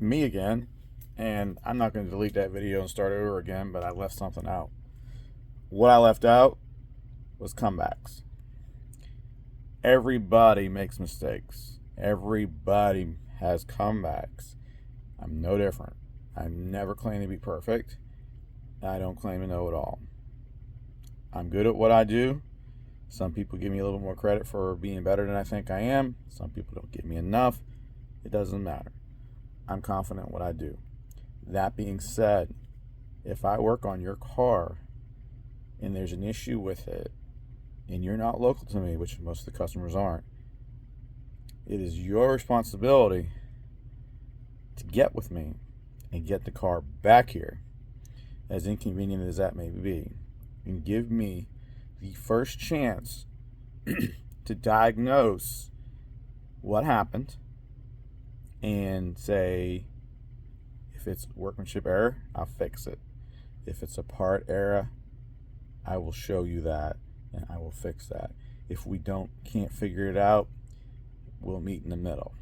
Me again, and I'm not going to delete that video and start over again, but I left something out. What I left out was comebacks. Everybody makes mistakes. Everybody has comebacks. I'm no different. I never claim to be perfect. I don't claim to know it all. I'm good at what I do. Some people give me a little more credit for being better than I think I am. Some people don't give me enough. It doesn't matter. I'm confident in what I do. That being said, if I work on your car and there's an issue with it and you're not local to me, which most of the customers aren't, it is your responsibility to get with me and get the car back here, as inconvenient as that may be, and give me the first chance to diagnose what happened and say, if it's workmanship error, I'll fix it. If it's a part error, I will show you that and I will fix that. If we can't figure it out, we'll meet in the middle.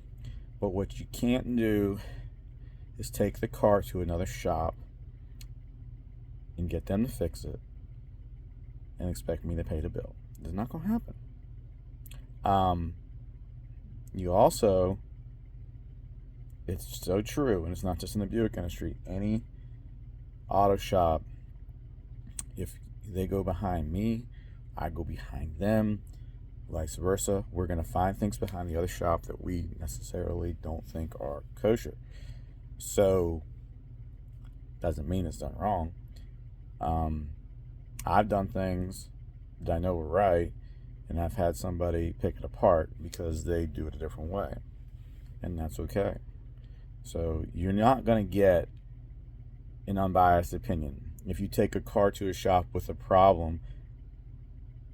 But what you can't do is take the car to another shop and get them to fix it and expect me to pay the bill. It's not going to happen. You also, it's so true, and it's not just in the Buick industry, any auto shop, if they go behind me, I go behind them, vice versa. We're going to find things behind the other shop that we necessarily don't think are kosher. So, doesn't mean it's done wrong. I've done things that I know were right, and I've had somebody pick it apart because they do it a different way, and that's okay. So you're not going to get an unbiased opinion. If you take a car to a shop with a problem,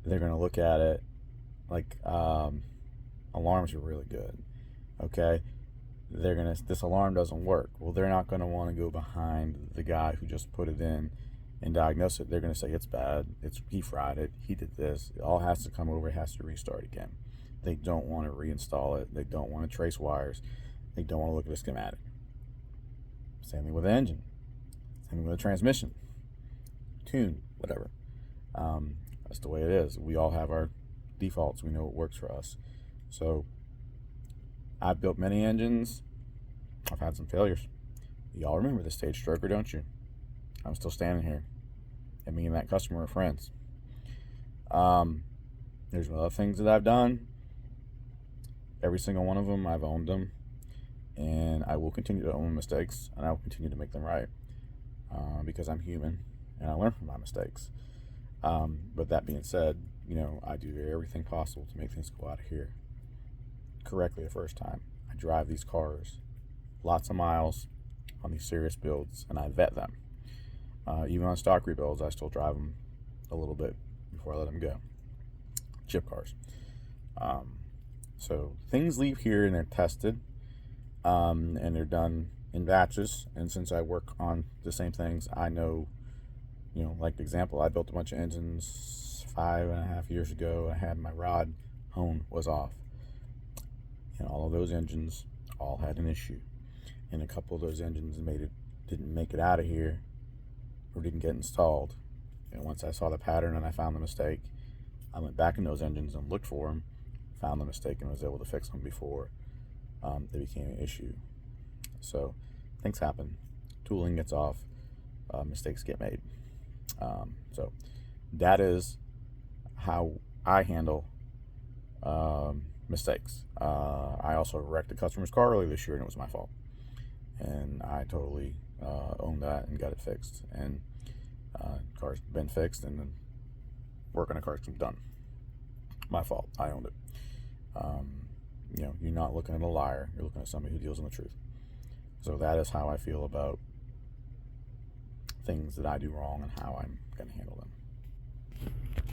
they're going to look at it like alarms are really good. Okay, this alarm doesn't work. Well, they're not going to want to go behind the guy who just put it in and diagnose it. They're going to say it's bad. He fried it. He did this. It all has to come over. It has to restart again. They don't want to reinstall it. They don't want to trace wires. They don't want to look at a schematic. Same thing with the engine. Same thing with the transmission. Tune, whatever. That's the way it is. We all have our defaults. We know what works for us. So I've built many engines. I've had some failures. Y'all remember the stage stroker, don't you? I'm still standing here, and me and that customer are friends. There's other things that I've done. Every single one of them, I've owned them, and I will continue to own mistakes, and I will continue to make them right, because I'm human, and I learn from my mistakes. But that being said, I do everything possible to make things go out of here correctly the first time. I drive these cars lots of miles on these serious builds, and I vet them. Even on stock rebuilds, I still drive them a little bit before I let them go. Chip cars. So things leave here and they're tested, and they're done in batches. And since I work on the same things, I know, like the example, I built a bunch of engines 5.5 years ago. I had my rod hone was off. And all of those engines all had an issue. And a couple of those engines didn't make it out of here, or didn't get installed. And once I saw the pattern and I found the mistake, I went back in those engines and looked for them, found the mistake, and was able to fix them before they became an issue. So things happen. Tooling gets off. Mistakes get made. So that is how I handle mistakes. I also wrecked a customer's car earlier this year, and it was my fault. And I totally owned that and got it fixed. And car's been fixed, and then work on a car's done. My fault. I owned it. You're not looking at a liar. You're looking at somebody who deals in the truth. So that is how I feel about things that I do wrong and how I'm going to handle them.